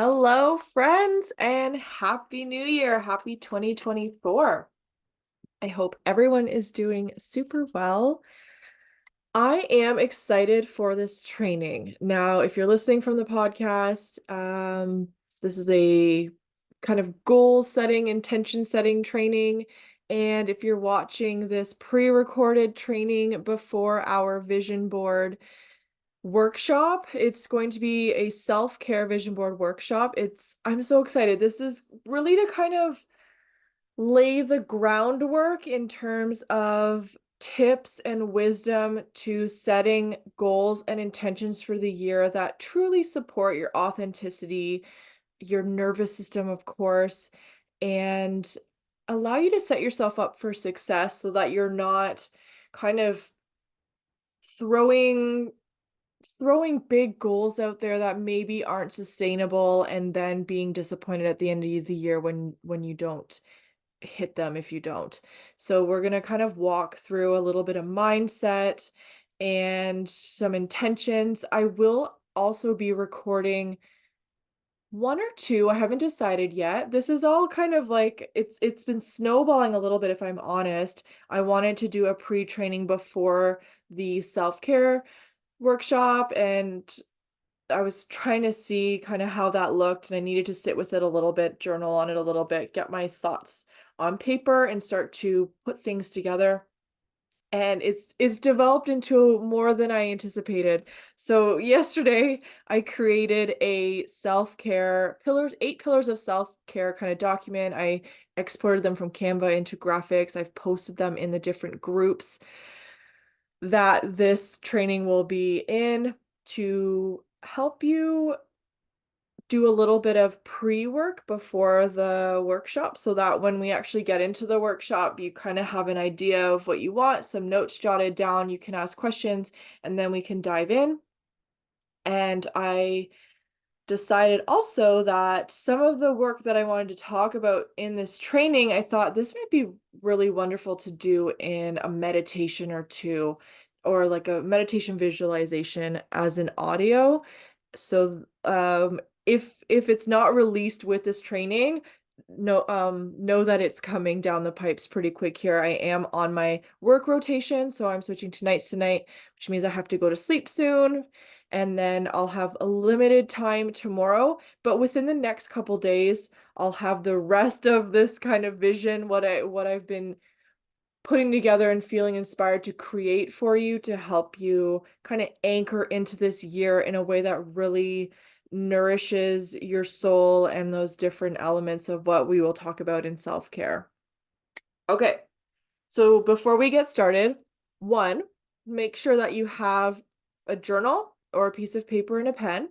Hello, friends, and Happy New Year. Happy 2024. I hope everyone is doing super well. I am excited for this training. Now, if you're listening from the podcast, this is a kind of goal setting, intention setting training. And if you're watching this pre-recorded training before our vision board workshop. It's going to be a self-care vision board workshop. I'm so excited. This is really to kind of lay the groundwork in terms of tips and wisdom to setting goals and intentions for the year that truly support your authenticity, your nervous system, of course, and allow you to set yourself up for success so that you're not kind of throwing throwing big goals out there that maybe aren't sustainable and then being disappointed at the end of the year when you don't hit them if you don't. So we're going to kind of walk through a little bit of mindset and some intentions. I will also be recording one or two. I haven't decided yet. This is all kind of like it's been snowballing a little bit if I'm honest. I wanted to do a pre-training before the self-care workshop, and I was trying to see kind of how that looked, and I needed to sit with it a little bit, journal on it a little bit, get my thoughts on paper and start to put things together. And it's developed into more than I anticipated. So yesterday I created a self-care pillars, 8 pillars of self-care kind of document. I exported them from Canva into graphics. I've posted them in the different groups that this training will be in to help you do a little bit of pre-work before the workshop so that when we actually get into the workshop, you kind of have an idea of what you want, some notes jotted down, you can ask questions, and then we can dive in. And I decided also that some of the work that I wanted to talk about in this training, I thought this might be really wonderful to do in a meditation or two, or like a meditation visualization as an audio. So if it's not released with this training, know that it's coming down the pipes pretty quick here. I am on my work rotation, so I'm switching to nights tonight, which means I have to go to sleep soon, and then I'll have a limited time tomorrow, but within the next couple days, I'll have the rest of this kind of vision, what I've been putting together and feeling inspired to create for you to help you kind of anchor into this year in a way that really nourishes your soul and those different elements of what we will talk about in self-care. Okay, so before we get started, one, make sure that you have a journal or a piece of paper and a pen.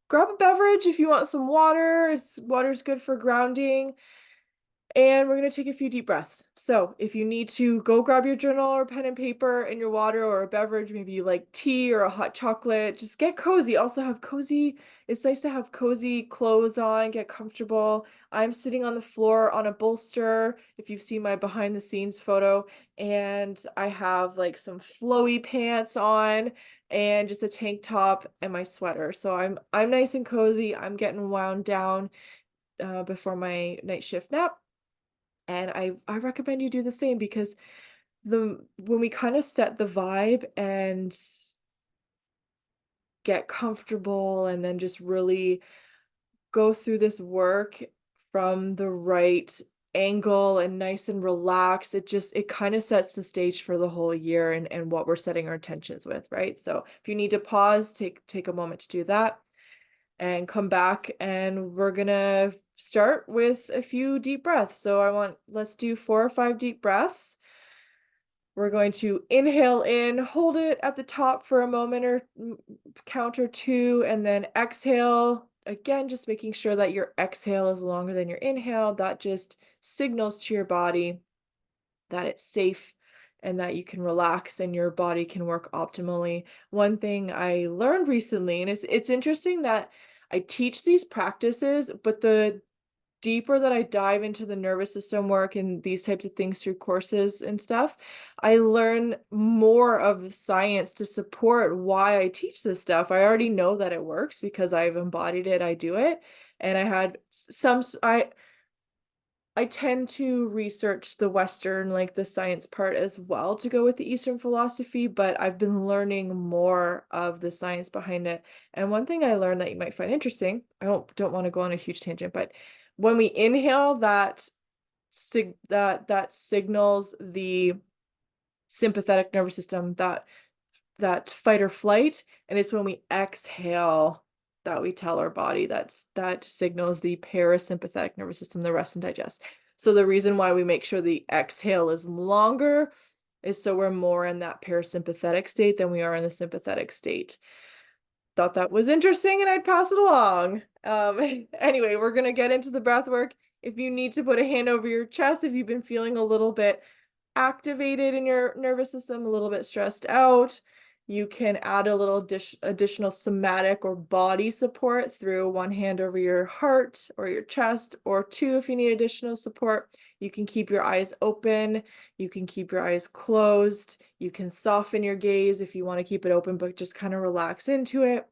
Grab a beverage if you want some water. Water's good for grounding. And we're going to take a few deep breaths. So if you need to go grab your journal or pen and paper and your water or a beverage, maybe you like tea or a hot chocolate, just get cozy. Also have cozy, it's nice to have cozy clothes on, get comfortable. I'm sitting on the floor on a bolster, if you've seen my behind the scenes photo, and I have like some flowy pants on and just a tank top and my sweater. So I'm nice and cozy. I'm getting wound down before my night shift nap. And I recommend you do the same because when we kind of set the vibe and get comfortable and then just really go through this work from the right angle and nice and relaxed, it kind of sets the stage for the whole year and what we're setting our intentions with, right? So if you need to pause, take a moment to do that and come back, and we're gonna start with a few deep breaths. So let's do 4 or 5 deep breaths. We're going to inhale in, hold it at the top for a moment or count or two, and then exhale. Again, just making sure that your exhale is longer than your inhale. That just signals to your body that it's safe and that you can relax and your body can work optimally. One thing I learned recently, and it's interesting that I teach these practices, but deeper that I dive into the nervous system work and these types of things through courses and stuff, I learn more of the science to support why I teach this stuff. I already know that it works because I've embodied it, I do it. And I had some, I tend to research the Western, like the science part as well to go with the Eastern philosophy, but I've been learning more of the science behind it. And one thing I learned that you might find interesting, I don't want to go on a huge tangent, but when we inhale, that signals the sympathetic nervous system, that fight or flight, and it's when we exhale that we tell our body that signals the parasympathetic nervous system, the rest and digest. So the reason why we make sure the exhale is longer is so we're more in that parasympathetic state than we are in the sympathetic state. Thought that was interesting and I'd pass it along. Anyway, we're gonna get into the breath work. If you need to put a hand over your chest, if you've been feeling a little bit activated in your nervous system, a little bit stressed out, you can add a little additional somatic or body support through one hand over your heart or your chest, or two if you need additional support. You can keep your eyes open, you can keep your eyes closed, you can soften your gaze if you want to keep it open, but just kind of relax into it.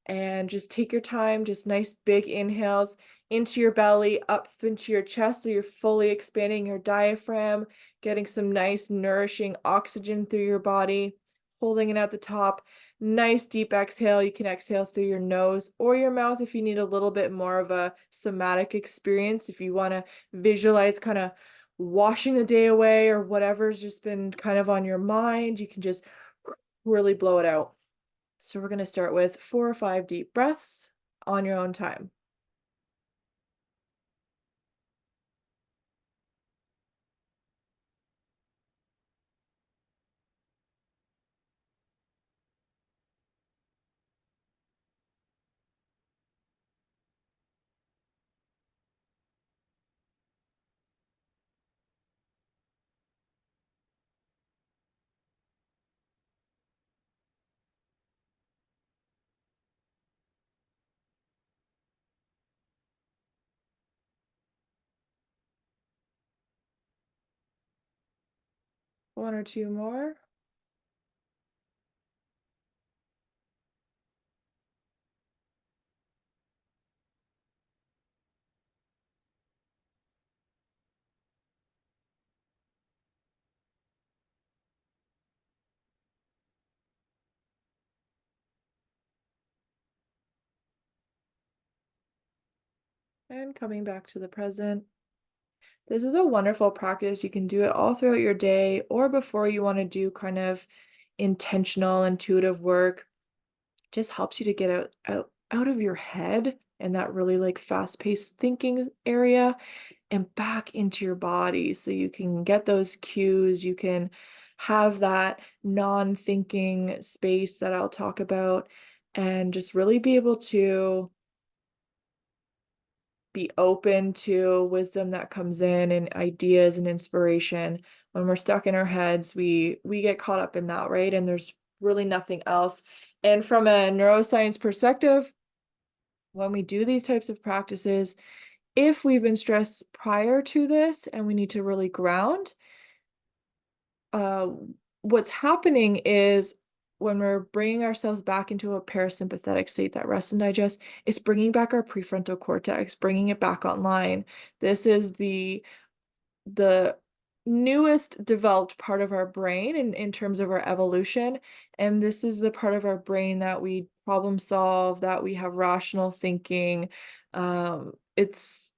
And just take your time, just nice big inhales into your belly, up into your chest, so you're fully expanding your diaphragm, getting some nice nourishing oxygen through your body, holding it at the top. Nice deep exhale. You can exhale through your nose or your mouth if you need a little bit more of a somatic experience. If you want to visualize kind of washing the day away or whatever's just been kind of on your mind, you can just really blow it out. So we're going to start with 4 or 5 deep breaths on your own time. One or two more. And coming back to the present. This is a wonderful practice. You can do it all throughout your day or before you want to do kind of intentional, intuitive work. Just helps you to get out of your head and that really like fast-paced thinking area and back into your body so you can get those cues. You can have that non-thinking space that I'll talk about and just really be able to be open to wisdom that comes in and ideas and inspiration. When we're stuck in our heads, we get caught up in that, right? And there's really nothing else. And from a neuroscience perspective, when we do these types of practices, if we've been stressed prior to this and we need to really ground, uh, what's happening is when we're bringing ourselves back into a parasympathetic state, that rest and digest, it's bringing back our prefrontal cortex, bringing it back online. This is the newest developed part of our brain in terms of our evolution. And this is the part of our brain that we problem solve, that we have rational thinking. It's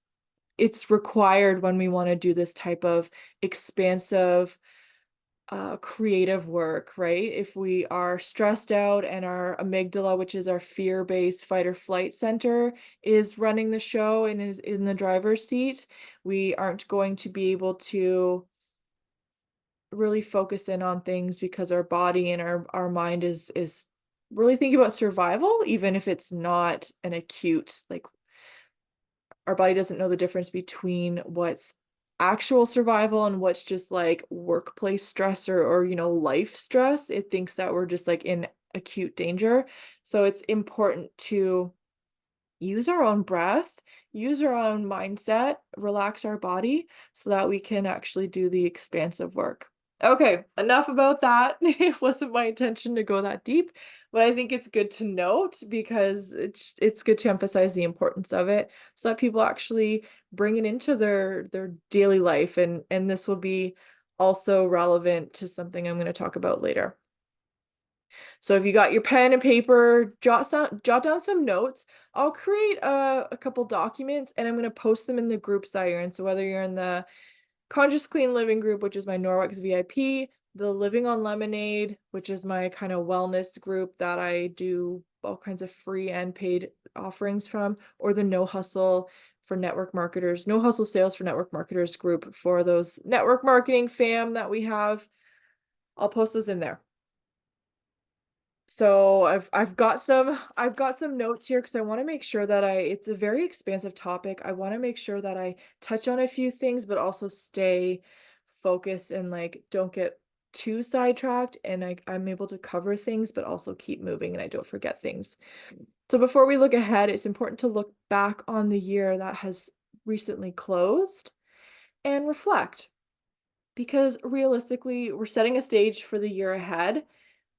required when we want to do this type of expansive creative work, right? If we are stressed out and our amygdala, which is our fear-based fight or flight center, is running the show and is in the driver's seat, we aren't going to be able to really focus in on things because our body and our mind is really thinking about survival, even if it's not an acute, like our body doesn't know the difference between what's actual survival and what's just like workplace stress or life stress. It thinks that we're just like in acute danger. So it's important to use our own breath, use our own mindset, relax our body so that we can actually do the expansive work. Okay, enough about that. It wasn't my intention to go that deep, but I think it's good to note because it's good to emphasize the importance of it so that people actually bring it into their daily life, and this will be also relevant to something I'm going to talk about later. So if you got your pen and paper, jot down some notes. I'll create a couple documents and I'm gonna post them in the groups that you're in. So whether you're in the Conscious Clean Living group, which is my Norwex VIP, the Living on Lemonade, which is my kind of wellness group that I do all kinds of free and paid offerings from, or the No Hustle for network marketers, No Hustle Sales for network marketers group for those network marketing fam that we have. I'll post those in there. So I've got some notes here because I want to make sure that it's a very expansive topic. I want to make sure that I touch on a few things, but also stay focused and like don't get too sidetracked and I'm able to cover things, but also keep moving and I don't forget things. So before we look ahead, it's important to look back on the year that has recently closed and reflect because realistically, we're setting a stage for the year ahead,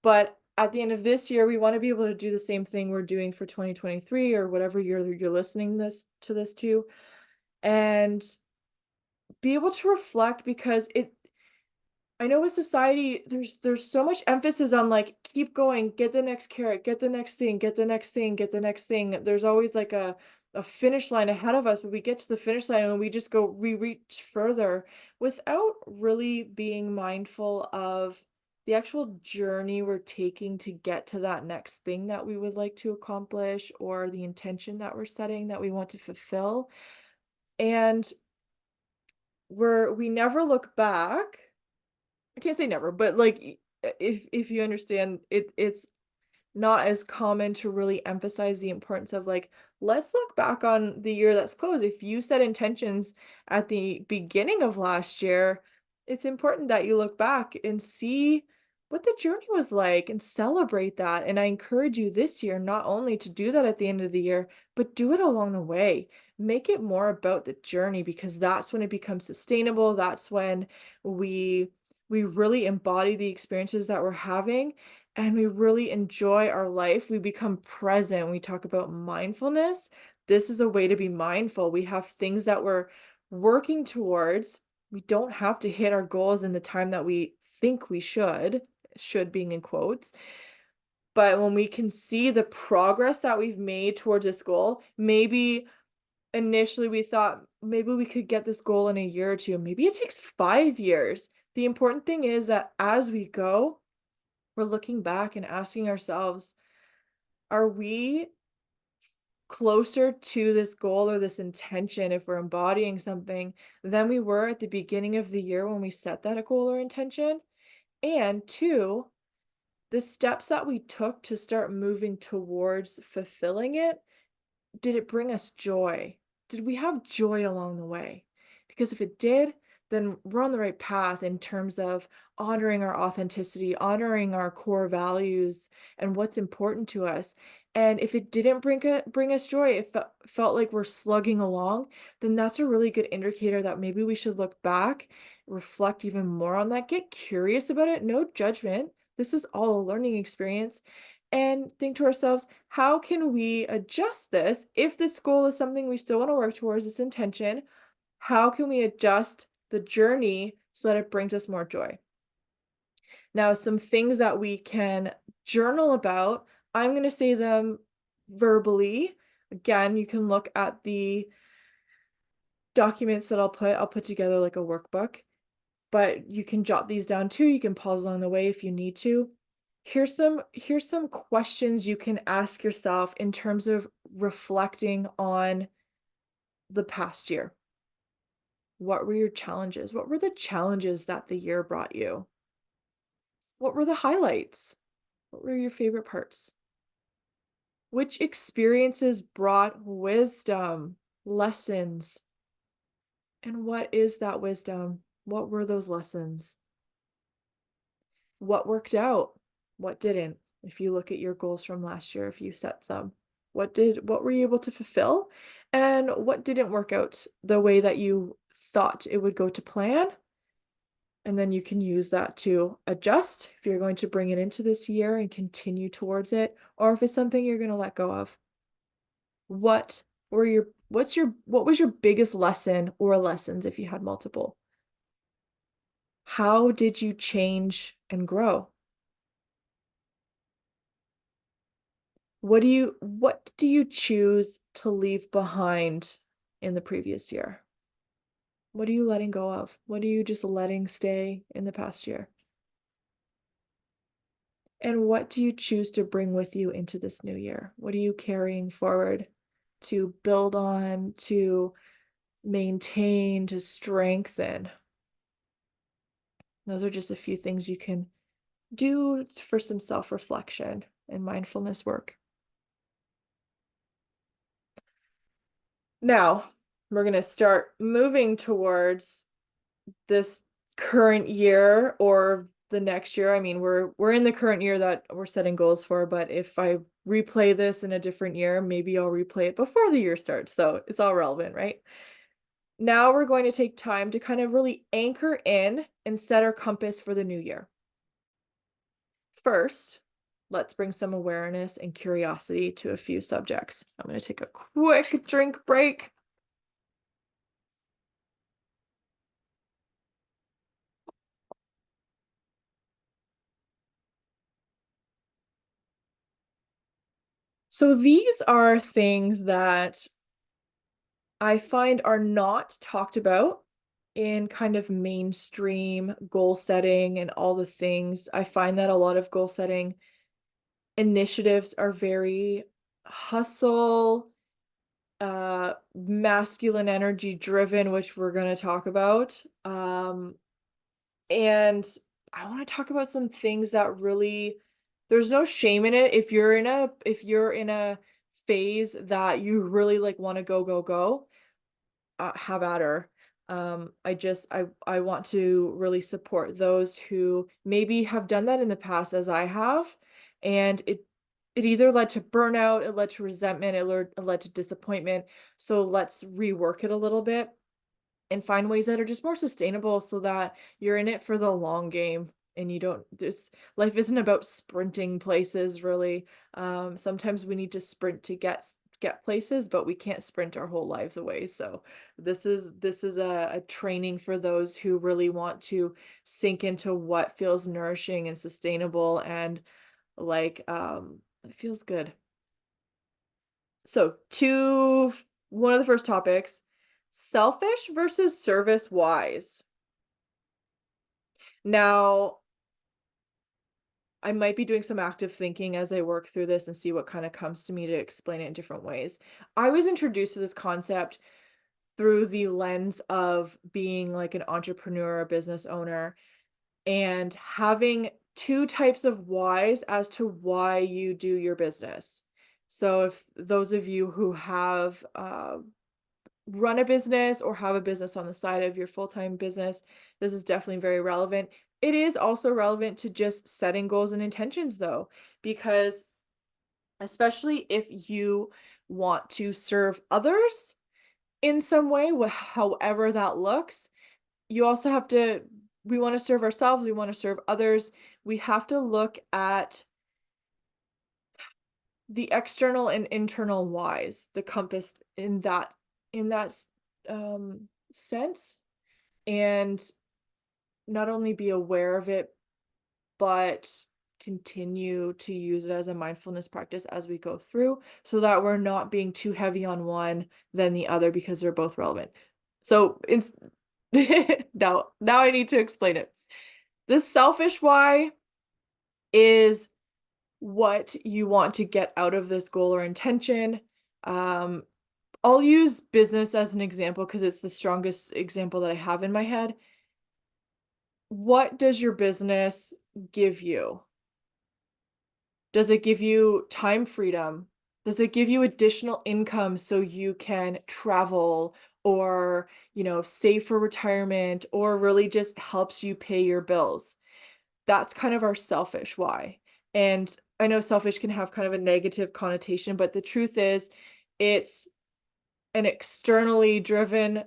but at the end of this year, we want to be able to do the same thing we're doing for 2023 or whatever year you're listening this to, and be able to reflect because I know with society, there's so much emphasis on like keep going, get the next carrot, get the next thing, get the next thing, get the next thing. There's always like a finish line ahead of us, but we get to the finish line and we reach further without really being mindful of the actual journey we're taking to get to that next thing that we would like to accomplish or the intention that we're setting that we want to fulfill. And we never look back. I can't say never, but like if you understand it, it's not as common to really emphasize the importance of like, let's look back on the year that's closed. If you set intentions at the beginning of last year, it's important that you look back and see what the journey was like and celebrate that. And I encourage you this year not only to do that at the end of the year, but do it along the way. Make it more about the journey because that's when it becomes sustainable. That's when we we really embody the experiences that we're having and we really enjoy our life. We become present. We talk about mindfulness. This is a way to be mindful. We have things that we're working towards. We don't have to hit our goals in the time that we think we should being in quotes. But when we can see the progress that we've made towards this goal, maybe initially we thought maybe we could get this goal in a year or two. Maybe it takes 5 years. The important thing is that as we go, we're looking back and asking ourselves, are we closer to this goal or this intention if we're embodying something than we were at the beginning of the year when we set that goal or intention? And two, the steps that we took to start moving towards fulfilling it, did it bring us joy? Did we have joy along the way? Because if it did, then we're on the right path in terms of honoring our authenticity, honoring our core values and what's important to us. And if it didn't bring us joy, it felt like we're slugging along, then that's a really good indicator that maybe we should look back, reflect even more on that, get curious about it, no judgment. This is all a learning experience and think to ourselves, how can we adjust this? If this goal is something we still want to work towards, this intention, how can we adjust the journey so that it brings us more joy? Now, some things that we can journal about, I'm going to say them verbally. Again, you can look at the documents that I'll put together like a workbook, but you can jot these down too. You can pause along the way if you need to. Here's some questions you can ask yourself in terms of reflecting on the past year. What were your challenges? What were the challenges that the year brought you? What were the highlights? What were your favorite parts? Which experiences brought wisdom, lessons? And what is that wisdom? What were those lessons? What worked out? What didn't? If you look at your goals from last year, if you set some. What were you able to fulfill? And what didn't work out the way that you thought it would go to plan? And then you can use that to adjust if you're going to bring it into this year and continue towards it, or if it's something you're going to let go of. What was your biggest lesson or lessons if you had multiple? How did you change and grow? What do you choose to leave behind in the previous year? What are you letting go of? What are you just letting stay in the past year? And what do you choose to bring with you into this new year? What are you carrying forward to build on, to maintain, to strengthen? Those are just a few things you can do for some self-reflection and mindfulness work. Now, we're going to start moving towards this current year or the next year. I mean, we're in the current year that we're setting goals for, but if I replay this in a different year, maybe I'll replay it before the year starts. So it's all relevant, right? Now we're going to take time to kind of really anchor in and set our compass for the new year. First, let's bring some awareness and curiosity to a few subjects. I'm going to take a quick drink break. So these are things that I find are not talked about in kind of mainstream goal setting and all the things. I find that a lot of goal setting initiatives are very hustle, masculine energy driven, which we're going to talk about. And I want to talk about some things that really, there's no shame in it. If you're in a phase that you really like want to go, have at her. I want to really support those who maybe have done that in the past as I have, and it either led to burnout, it led to resentment, it led to disappointment. So let's rework it a little bit and find ways that are just more sustainable so that you're in it for the long game and you don't this life isn't about sprinting places really. Sometimes we need to sprint to get places, but we can't sprint our whole lives away. So this is a training for those who really want to sink into what feels nourishing and sustainable and like it feels good. So one of the first topics, selfish versus service wise. Now, I might be doing some active thinking as I work through this and see what kind of comes to me to explain it in different ways. I was introduced to this concept through the lens of being like an entrepreneur, a business owner, and having two types of whys as to why you do your business. So if those of you who have run a business or have a business on the side of your full-time business, this is definitely very relevant. It is also relevant to just setting goals and intentions though, because especially if you want to serve others in some way, however that looks, you also have to, we want to serve ourselves, we want to serve others. We have to look at the external and internal whys, the compass in that sense, and not only be aware of it, but continue to use it as a mindfulness practice as we go through so that we're not being too heavy on one than the other because they're both relevant. So it's now I need to explain it. The selfish why is what you want to get out of this goal or intention. I'll use business as an example because it's the strongest example that I have in my head. What does your business give you? Does it give you time freedom? Does it give you additional income so you can travel or, save for retirement or really just helps you pay your bills? That's kind of our selfish why. And I know selfish can have kind of a negative connotation, but the truth is it's an externally driven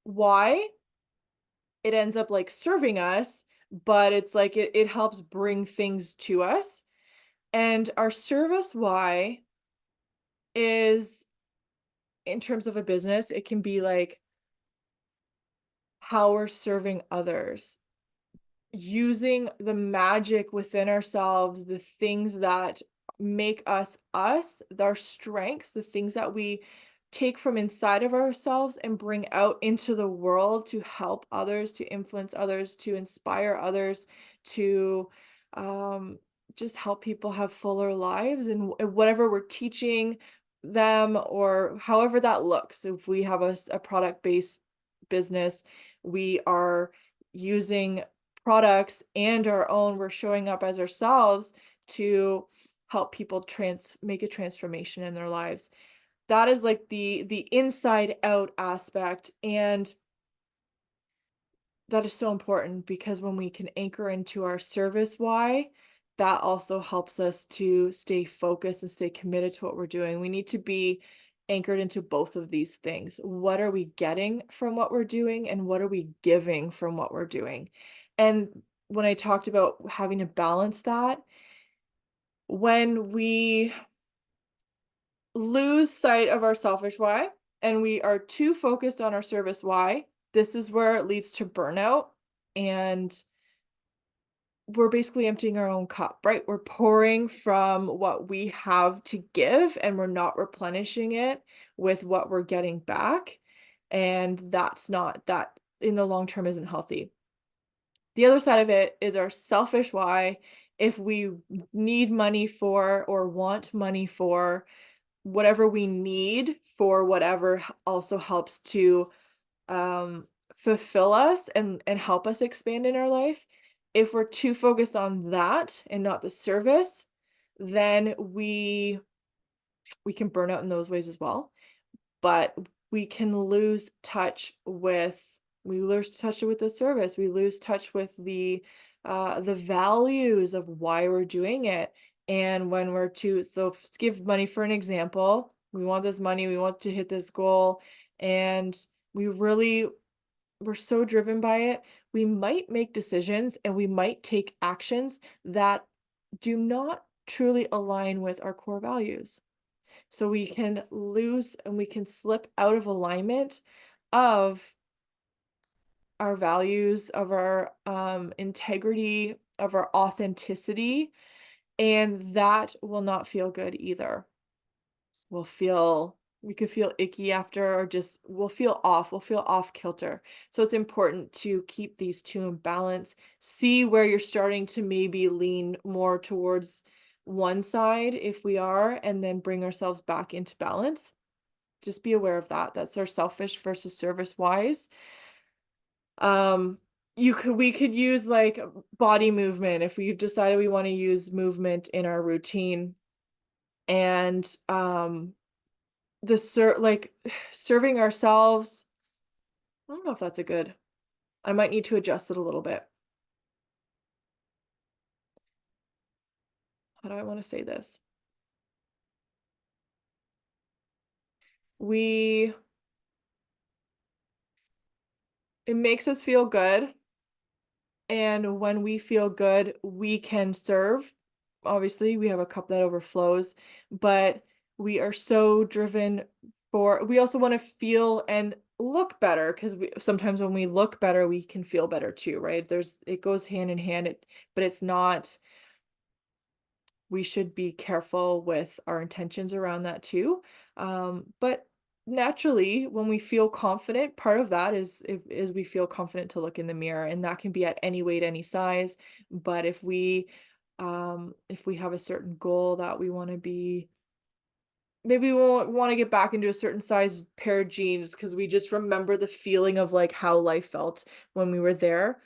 why. It ends up like serving us, but it's like it helps bring things to us. And our service why is in terms of a business, it can be like how we're serving others, using the magic within ourselves, the things that make us us, our strengths, the things that we take from inside of ourselves and bring out into the world to help others, to influence others, to inspire others, to um, just help people have fuller lives and whatever we're teaching them or however that looks. If we have a product based business, we are using products and our own, we're showing up as ourselves to help people make a transformation in their lives. That is like the inside out aspect, and that is so important because when we can anchor into our service why, that also helps us to stay focused and stay committed to what we're doing. We need to be anchored into both of these things. What are we getting from what we're doing, and what are we giving from what we're doing? And when I talked about having to balance that, when we lose sight of our selfish why and we are too focused on our service why, this is where it leads to burnout, and we're basically emptying our own cup, right? We're pouring from what we have to give and we're not replenishing it with what we're getting back. And that's not that in the long term isn't healthy. The other side of it is our selfish why. If we need money for or want money for whatever we need for whatever also helps to fulfill us and help us expand in our life. If we're too focused on that and not the service, then we can burn out in those ways as well. But we can lose touch with we lose touch with the service. We lose touch with the values of why we're doing it. And when we're too so give money for an example, we want this money, we want to hit this goal, and we really we're so driven by it, we might make decisions and we might take actions that do not truly align with our core values. So we can lose and we can slip out of alignment of our values, of our integrity, of our authenticity, and that will not feel good either. We could feel icky after, or just we'll feel off kilter. So it's important to keep these two in balance, see where you're starting to maybe lean more towards one side if we are, and then bring ourselves back into balance. Just be aware of that. That's our selfish versus service wise. Um, we could use like body movement if we've decided we want to use movement in our routine, and like serving ourselves. I don't know if that's a good. I might need to adjust it a little bit. How do I want to say this? We It makes us feel good, and when we feel good, we can serve. Obviously, we have a cup that overflows, but we are so driven we also want to feel and look better because sometimes when we look better, we can feel better too, right? It goes hand in hand, but it's not, we should be careful with our intentions around that too. But naturally, when we feel confident, part of that is we feel confident to look in the mirror, and that can be at any weight, any size. But if we have a certain goal that we want to be, maybe we won't want to get back into a certain size pair of jeans because we just remember the feeling of like how life felt when we were there,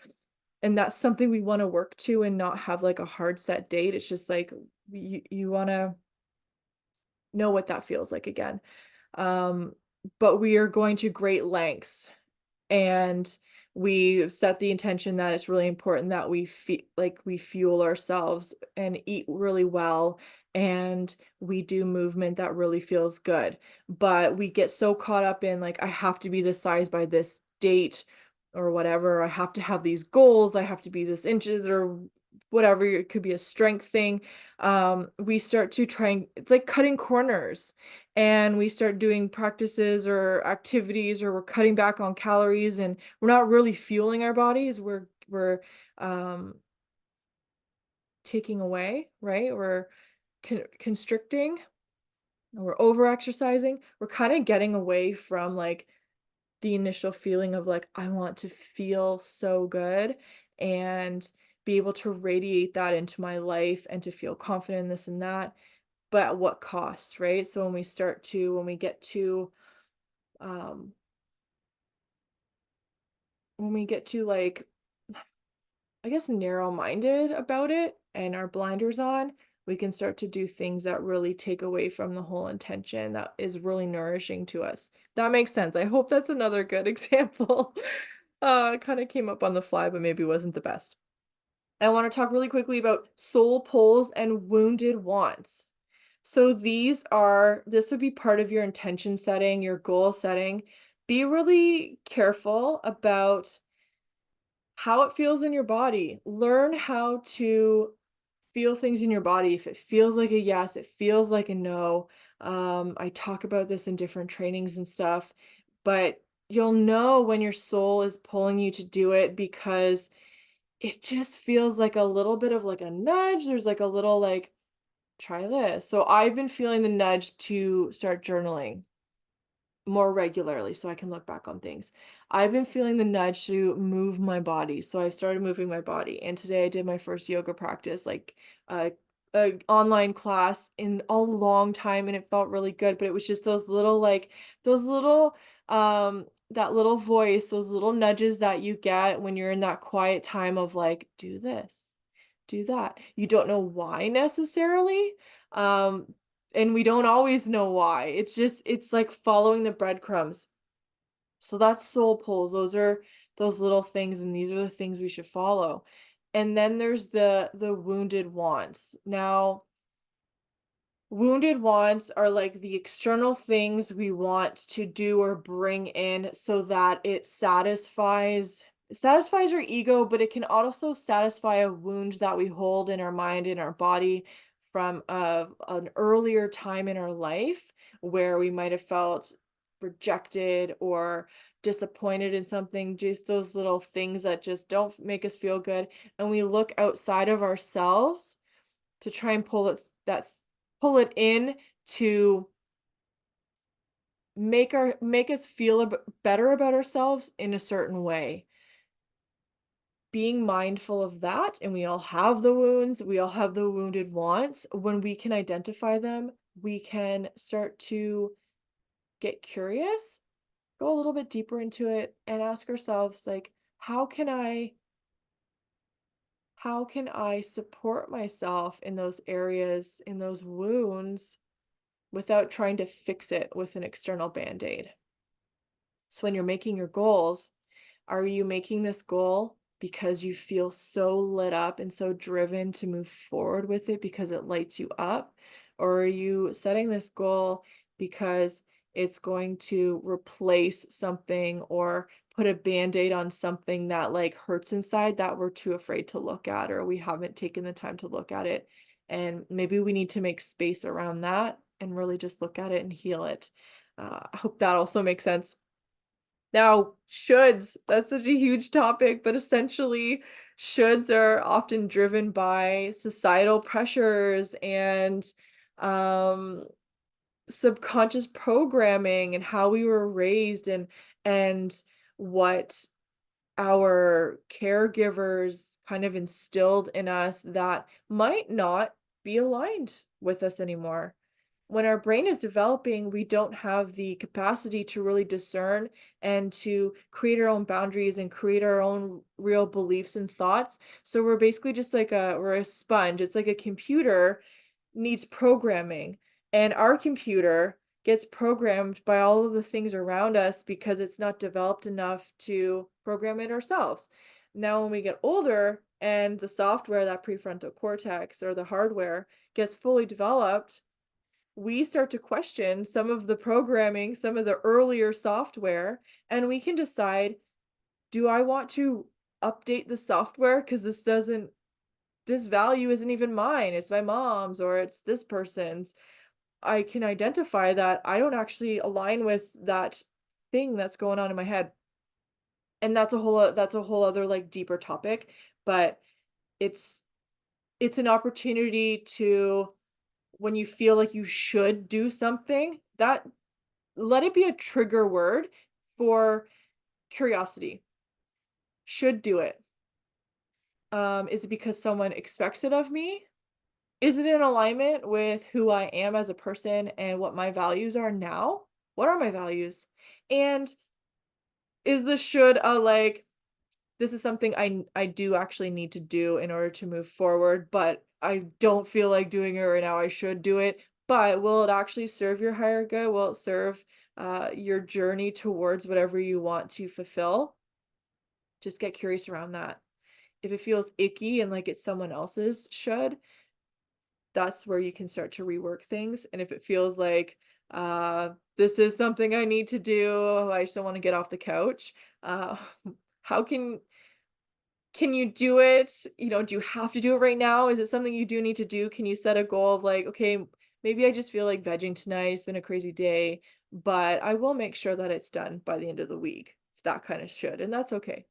and that's something we want to work to and not have like a hard set date. It's just like you want to know what that feels like again. Um, but we are going to great lengths, and We set the intention that it's really important that we fuel ourselves and eat really well, and we do movement that really feels good. But we get so caught up in like, I have to be this size by this date or whatever. I have to have these goals. I have to be this inches or whatever. It could be a strength thing. We start to try and it's like cutting corners, and we start doing practices or activities, or we're cutting back on calories, and we're not really fueling our bodies. We're um taking away, right? We're constricting, we're over exercising. We're kind of getting away from like the initial feeling of like, I want to feel so good and be able to radiate that into my life and to feel confident in this and that, but at what cost, right? So when we get to um when we get to like, I guess, narrow-minded about it and our blinders on, we can start to do things that really take away from the whole intention that is really nourishing to us. That makes sense. I hope that's another good example. It kind of came up on the fly, but maybe wasn't the best. I want to talk really quickly about soul pulls and wounded wants. So this would be part of your intention setting, your goal setting. Be really careful about how it feels in your body. Learn how to feel things in your body. If it feels like a yes, it feels like a no. I talk about this in different trainings and stuff, but you'll know when your soul is pulling you to do it because it just feels like a little bit of like a nudge. There's like a little like, try this. So I've been feeling the nudge to start journaling more regularly so I can look back on things. I've been feeling the nudge to move my body. So I've started moving my body. And today I did my first yoga practice, like uh, a online class in a long time, and it felt really good. But it was just those little like those little that little voice, those little nudges that you get when you're in that quiet time of like, do this, do that. You don't know why necessarily. Um, and we don't always know why. It's like following the breadcrumbs. So that's soul pulls. Those are those little things, and these are the things we should follow. And then there's the wounded wants. Now, wounded wants are like the external things we want to do or bring in so that it satisfies our ego, but it can also satisfy a wound that we hold in our mind, in our body from an earlier time in our life where we might have felt rejected or disappointed in something, just those little things that just don't make us feel good. And we look outside of ourselves to try and pull it in to make us feel better about ourselves in a certain way. Being mindful of that, and we all have the wounds, we all have the wounded wants. When we can identify them, we can start to get curious, go a little bit deeper into it, and ask ourselves like, how can I support myself in those areas, in those wounds, without trying to fix it with an external band-aid? So when you're making your goals, are you making this goal because you feel so lit up and so driven to move forward with it because it lights you up? Or are you setting this goal because it's going to replace something or put a band-aid on something that like hurts inside that we're too afraid to look at, or we haven't taken the time to look at it? And maybe we need to make space around that and really just look at it and heal it. I hope that also makes sense. Now, shoulds, that's such a huge topic, but essentially, shoulds are often driven by societal pressures and um, subconscious programming and how we were raised, and what our caregivers kind of instilled in us that might not be aligned with us anymore. When our brain is developing, we don't have the capacity to really discern and to create our own boundaries and create our own real beliefs and thoughts. So we're basically just like we're a sponge. It's like a computer needs programming, and our computer gets programmed by all of the things around us because it's not developed enough to program it ourselves. Now, when we get older and the software, that prefrontal cortex or the hardware gets fully developed, we start to question some of the programming, some of the earlier software, and we can decide, do I want to update the software? Because this value isn't even mine. It's my mom's or it's this person's. I can identify that I don't actually align with that thing that's going on in my head. And that's a whole other like deeper topic, but it's it's an opportunity to, when you feel like you should do something, that let it be a trigger word for curiosity. Should do it. Is it because someone expects it of me? Is it in alignment with who I am as a person and what my values are now? What are my values? And is the should a like, this is something I do actually need to do in order to move forward, but I don't feel like doing it right now. I should do it. But will it actually serve your higher good? Will it serve your journey towards whatever you want to fulfill? Just get curious around that. If it feels icky and like it's someone else's should, that's where you can start to rework things. And if it feels like this is something I need to do, I just don't want to get off the couch. Uh, how can you do it? You know, do you have to do it right now? Is it something you do need to do? Can you set a goal of like, okay, maybe I just feel like vegging tonight. It's been a crazy day, but I will make sure that it's done by the end of the week. It's that kind of should, and that's okay.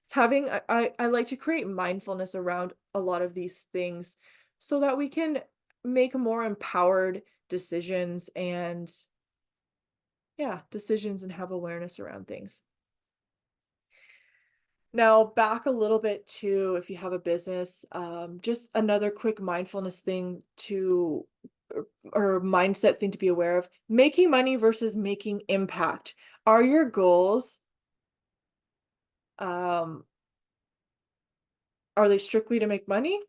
It's having I like to create mindfulness around a lot of these things so that we can make more empowered decisions and yeah, decisions and have awareness around things. Now, back a little bit to if you have a business, just another quick mindfulness thing to or mindset thing to be aware of, making money versus making impact. Are your goals, um, are they strictly to make money?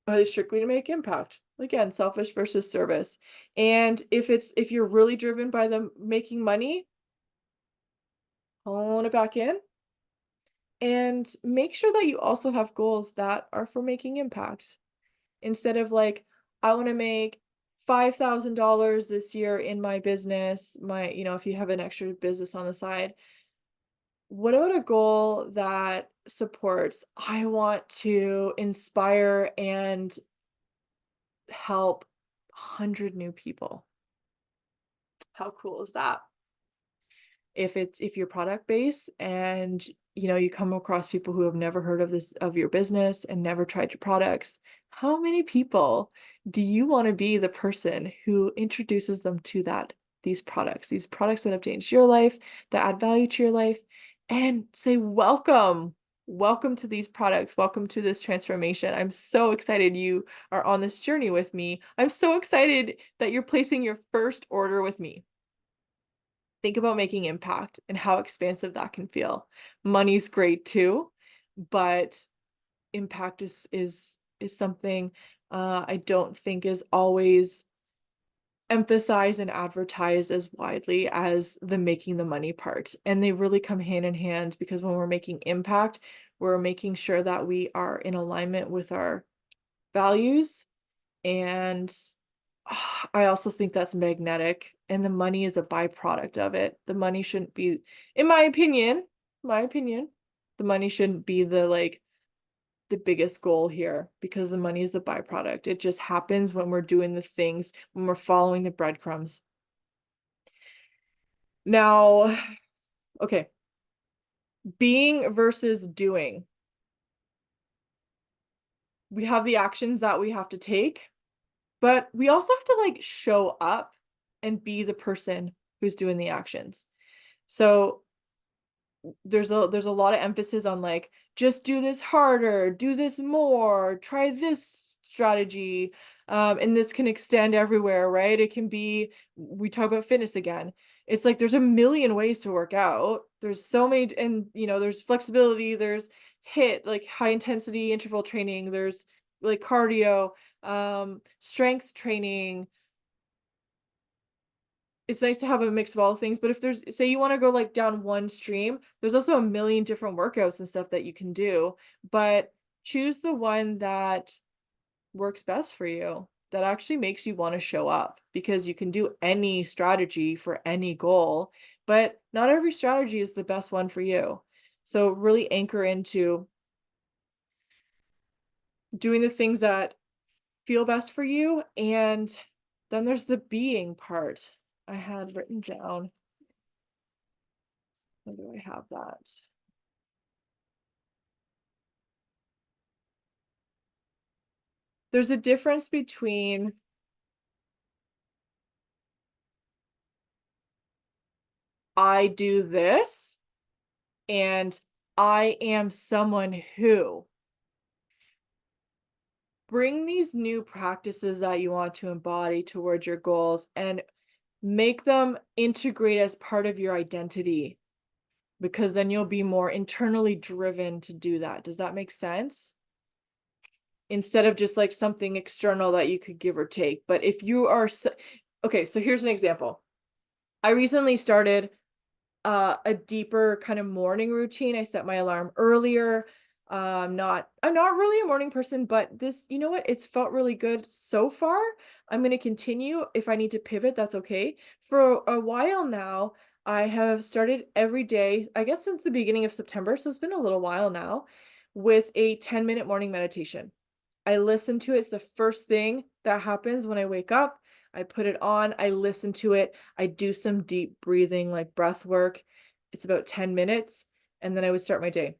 Are they strictly to make impact? Again, selfish versus service. And if you're really driven by them making money, hone it back in and make sure that you also have goals that are for making impact. Instead of like, I want to make $5,000 this year in my business, if you have an extra business on the side, what about a goal that supports, I want to inspire and help 100 new people. How cool is that? If you're product based and you come across people who have never heard of your business and never tried your products, how many people do you want to be the person who introduces them to these products that have changed your life, that add value to your life, and say welcome to these products, welcome to this transformation. I'm so excited you are on this journey with me. I'm so excited that you're placing your first order with me. Think about making impact and how expansive that can feel. Money's great too, but impact is something I don't think is always emphasized and advertised as widely as the making the money part. And they really come hand in hand because when we're making impact, we're making sure that we are in alignment with our values. And I also think that's magnetic, and the money is a byproduct of it. The money shouldn't be, in my opinion, the money shouldn't be the biggest goal here because the money is the byproduct. It just happens when we're doing the things, when we're following the breadcrumbs. Now, okay, being versus doing. We have the actions that we have to take, but we also have to like show up and be the person who's doing the actions. So there's a lot of emphasis on like, just do this harder, do this more, try this strategy. And this can extend everywhere, right? It can be, we talk about fitness again. It's like there's a million ways to work out. There's so many, and there's flexibility, there's hit like high intensity interval training, there's like cardio, strength training, it's nice to have a mix of all things, but if there's, say you want to go like down one stream, there's also a million different workouts and stuff that you can do, but choose the one that works best for you, that actually makes you want to show up, because you can do any strategy for any goal, but not every strategy is the best one for you. So really anchor into doing the things that feel best for you. And then there's the being part. I had written down, where do I have that? There's a difference between I do this and I am someone who. Bring these new practices that you want to embody towards your goals and make them integrate as part of your identity, because then you'll be more internally driven to do that. Does that make sense? Instead of just like something external that you could give or take. But if you are okay, so here's an example. I recently started a deeper kind of morning routine. I set my alarm earlier. I'm not really a morning person, but this, you know what? It's felt really good so far. I'm going to continue. If I need to pivot, that's okay. For a while now, I have started every day, I guess since the beginning of September, so it's been a little while now, with a 10-minute morning meditation. I listen to it. It's the first thing that happens when I wake up. I put it on, I listen to it. I do some deep breathing, like breath work. It's about 10 minutes, and then I would start my day.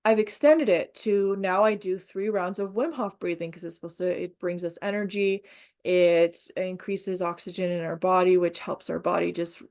I've extended it to now I do 3 rounds of Wim Hof breathing, because it's supposed to, it brings us energy. It increases oxygen in our body, which helps our body just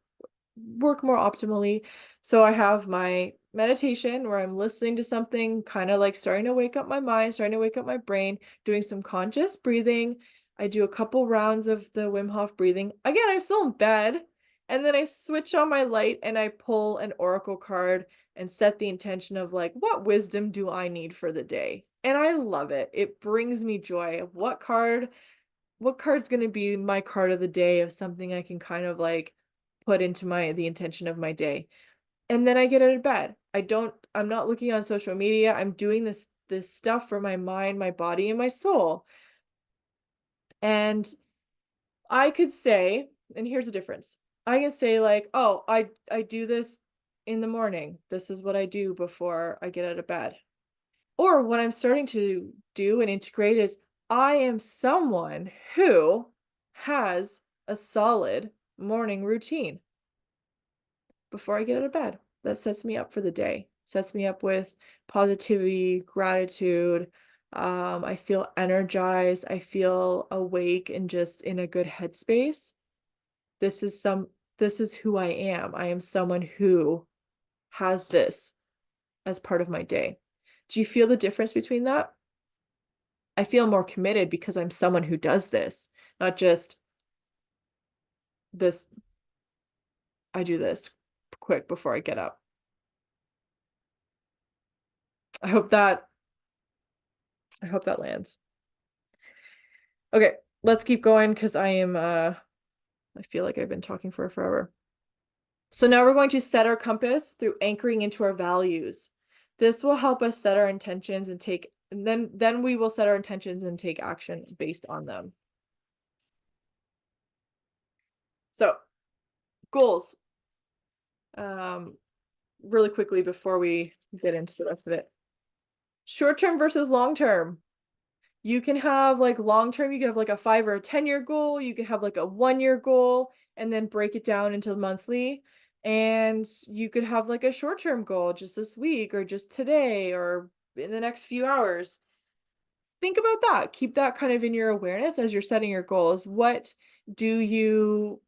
work more optimally. So I have my meditation where I'm listening to something, kind of like starting to wake up my mind, starting to wake up my brain, doing some conscious breathing. I do a couple rounds of the Wim Hof breathing. Again, I'm still in bed. And then I switch on my light and I pull an oracle card and set the intention of like, what wisdom do I need for the day? And I love it. It brings me joy. What card's going to be my card of the day, of something I can kind of like put into the intention of my day. And then I get out of bed. I'm not looking on social media. I'm doing this stuff for my mind, my body, and my soul. And I could say, and here's the difference. I can say like, oh, I do this in the morning. This is what I do before I get out of bed. Or what I'm starting to do and integrate is I am someone who has a solid morning routine before I get out of bed. That sets me up for the day, sets me up with positivity, gratitude. I feel energized. I feel awake and just in a good headspace. This is this is who I am. I am someone who has this as part of my day. Do you feel the difference between that? I feel more committed because I'm someone who does this, not just this, I do this quick before I get up. I hope that lands. Okay, let's keep going, because I feel like I've been talking for forever. So now we're going to set our compass through anchoring into our values. This will help us set our intentions and then we will set our intentions and take actions based on them. So, goals. Really quickly before we get into the rest of it. Short-term versus long-term. You can have like long-term, you can have like a 5 or a 10-year goal. You can have like a 1-year goal and then break it down into monthly. And you could have like a short-term goal just this week or just today or in the next few hours. Think about that. Keep that kind of in your awareness as you're setting your goals. What do you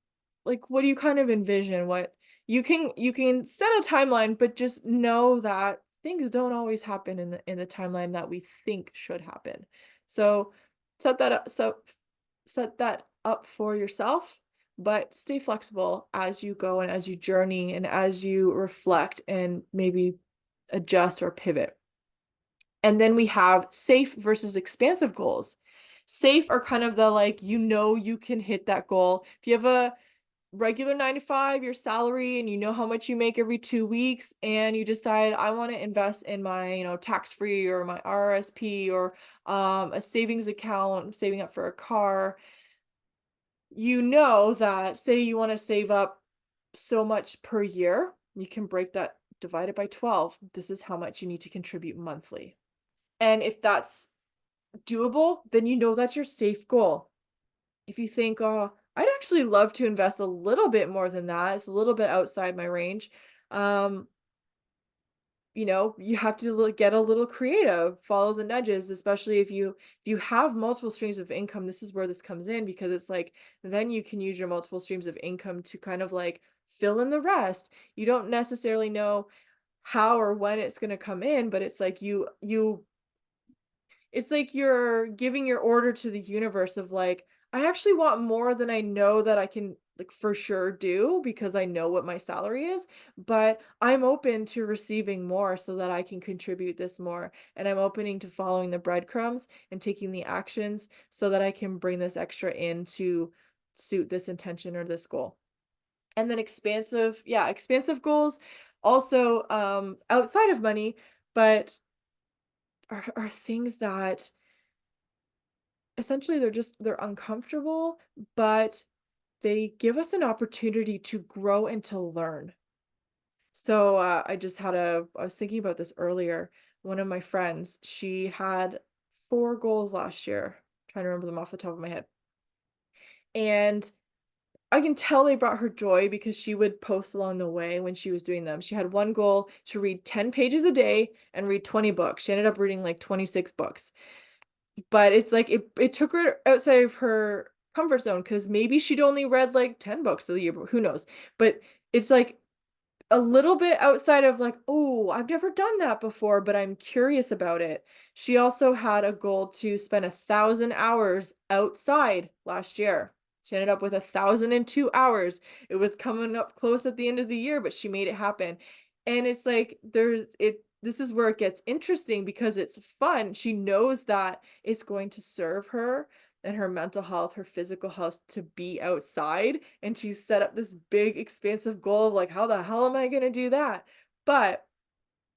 what do you kind of envision? What you can set a timeline, but just know that things don't always happen in the timeline that we think should happen. So set that up, set that up for yourself, but stay flexible as you go and as you journey and as you reflect and maybe adjust or pivot. And then we have safe versus expansive goals. Safe are kind of the like, you can hit that goal. If you have regular 9 to 5, your salary, and you know how much you make every 2 weeks, and you decide, "I wanna invest in my, tax-free or my RRSP or, a savings account, saving up for a car." You know that say you wanna save up so much per year, you can break that, divide it by 12. This is how much you need to contribute monthly. And if that's doable, then you know that's your safe goal. If you think, "Oh, I'd actually love to invest a little bit more than that. It's a little bit outside my range." Um, you have to get a little creative, follow the nudges, especially if you have multiple streams of income. This is where this comes in because it's like then you can use your multiple streams of income to kind of like fill in the rest. You don't necessarily know how or when it's going to come in, but it's like it's like you're giving your order to the universe of like, I actually want more than I know that I can like for sure do because I know what my salary is, but I'm open to receiving more so that I can contribute this more. And I'm opening to following the breadcrumbs and taking the actions so that I can bring this extra in to suit this intention or this goal. And then expansive, yeah, expansive goals also outside of money, but are things that essentially, they're uncomfortable, but they give us an opportunity to grow and to learn. So, I was thinking about this earlier. One of my friends, she had 4 goals last year. Trying to remember them off the top of my head. And I can tell they brought her joy because she would post along the way when she was doing them. She had one goal to read 10 pages a day and read 20 books. She ended up reading like 26 books. But it's like it took her outside of her comfort zone because maybe she'd only read, like, 10 books of the year, but who knows? But it's, like, a little bit outside of, like, "Oh, I've never done that before, but I'm curious about it." She also had a goal to spend 1,000 hours outside last year. She ended up with 1,002 hours. It was coming up close at the end of the year, but she made it happen. And it's like this is where it gets interesting because it's fun. She knows that it's going to serve her and her mental health, her physical health to be outside. And she's set up this big, expansive goal of like, how the hell am I going to do that? But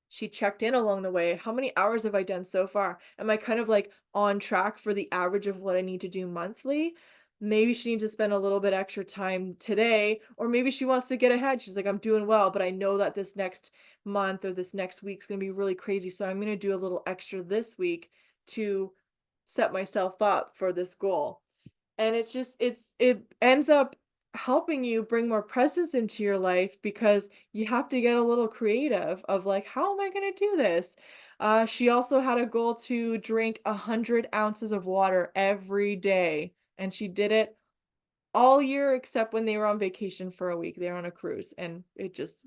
she checked in along the way. How many hours have I done so far? Am I kind of like on track for the average of what I need to do monthly? Maybe she needs to spend a little bit extra time today, or maybe she wants to get ahead. She's like, I'm doing well, but I know that this next month or this next week's going to be really crazy. So I'm going to do a little extra this week to set myself up for this goal. And it ends up helping you bring more presence into your life because you have to get a little creative of like, how am I going to do this? She also had a goal to drink 100 ounces of water every day, and she did it all year except when they were on vacation for a week. They were on a cruise, and it just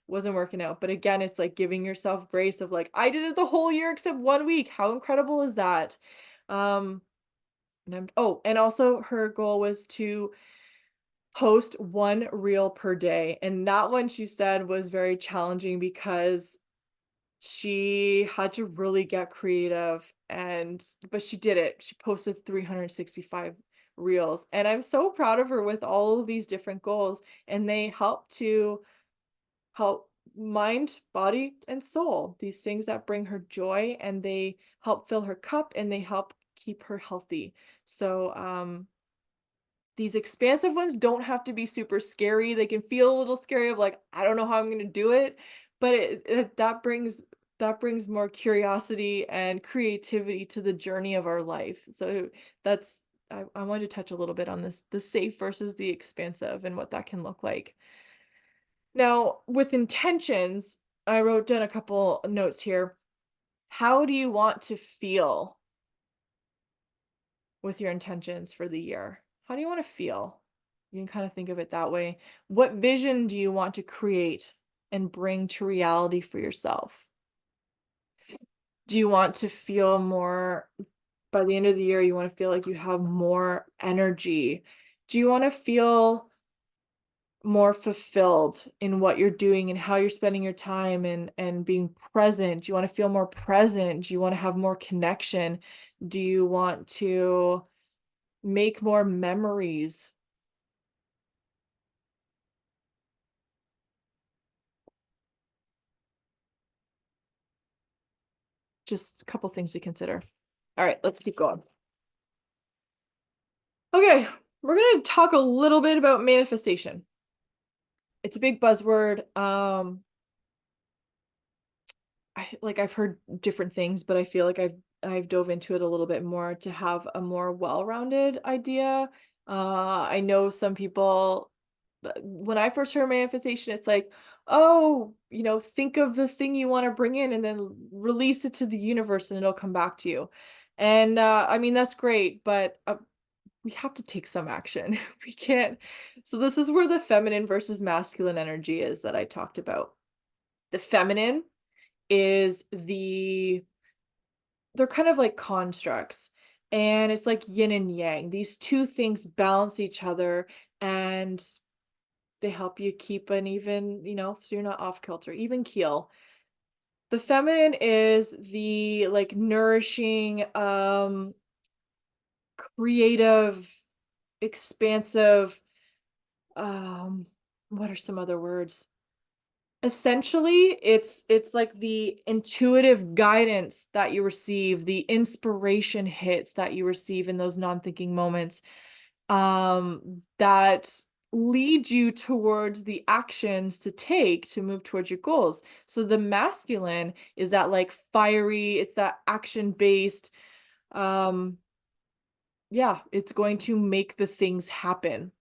wasn't working out. But again, it's like giving yourself grace of like, I did it the whole year except 1 week. How incredible is that? Um, and also her goal was to post 1 reel per day, and that one she said was very challenging because she had to really get creative but she did it. She posted 365 reels, and I'm so proud of her with all of these different goals, and they help mind, body, and soul, these things that bring her joy, and they help fill her cup, and they help keep her healthy. So, these expansive ones don't have to be super scary. They can feel a little scary of like, I don't know how I'm gonna do it, but that brings more curiosity and creativity to the journey of our life. So that's I wanted to touch a little bit on this, the safe versus the expansive and what that can look like. Now, with intentions, I wrote down a couple notes here. How do you want to feel with your intentions for the year? How do you want to feel? You can kind of think of it that way. What vision do you want to create and bring to reality for yourself? Do you want to feel more by the end of the year? You want to feel like you have more energy? Do you want to feel more fulfilled in what you're doing and how you're spending your time and being present? Do you want to feel more present? Do you want to have more connection? Do you want to make more memories? just a couple things to consider. All right, let's keep going. Okay, we're going to talk a little bit about manifestation. It's a big buzzword. I've heard different things, but I feel like I've dove into it a little bit more to have a more well-rounded idea. I know some people, when I first heard manifestation, it's like, oh, think of the thing you want to bring in and then release it to the universe and it'll come back to you. And I mean, that's great, but we have to take some action. We can't. So this is where the feminine versus masculine energy is that I talked about. The feminine is they're kind of like constructs, and it's like yin and yang. These two things balance each other, and they help you keep an even, so you're not off kilter, even keel. The feminine is the like nourishing, creative, expansive, what are some other words? Essentially, it's like the intuitive guidance that you receive, the inspiration hits that you receive in those non-thinking moments, that lead you towards the actions to take to move towards your goals. So the masculine is that like fiery, it's that action-based, um, yeah, it's going to make the things happen.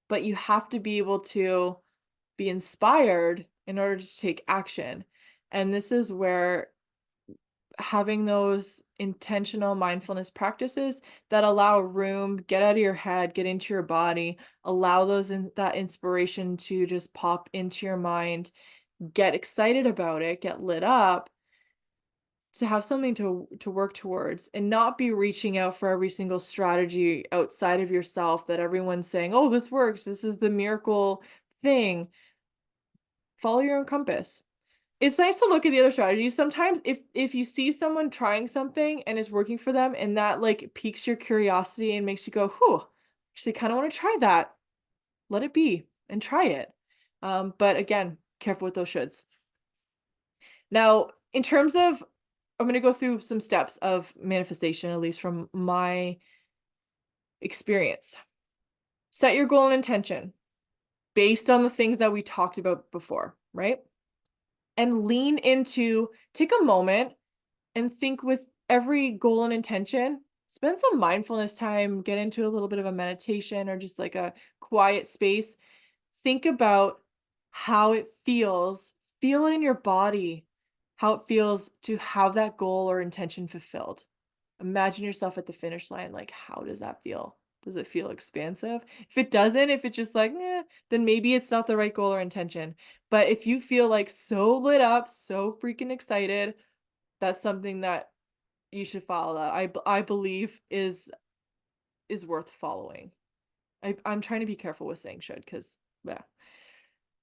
But you have to be able to be inspired in order to take action. And this is where having those intentional mindfulness practices that allow room, get out of your head, get into your body, allow that inspiration to just pop into your mind, get excited about it, get lit up, to have something to work towards, and not be reaching out for every single strategy outside of yourself that everyone's saying, oh, this works, this is the miracle thing. Follow your own compass. It's nice to look at the other strategies. Sometimes if you see someone trying something and it's working for them, and that like piques your curiosity and makes you go, whew, actually kind of want to try that, let it be and try it. But again, careful with those shoulds. Now, in terms of, I'm going to go through some steps of manifestation, at least from my experience. Set your goal and intention based on the things that we talked about before, right? And lean into, take a moment and think with every goal and intention. Spend some mindfulness time, get into a little bit of a meditation or just like a quiet space. Think about how it feels. Feel it in your body, how it feels to have that goal or intention fulfilled. Imagine yourself at the finish line. Like, how does that feel? Does it feel expansive? If it doesn't, if it's just like, then maybe it's not the right goal or intention. But if you feel like so lit up, so freaking excited, that's something that you should follow. That I believe is worth following. I'm trying to be careful with saying should, because yeah.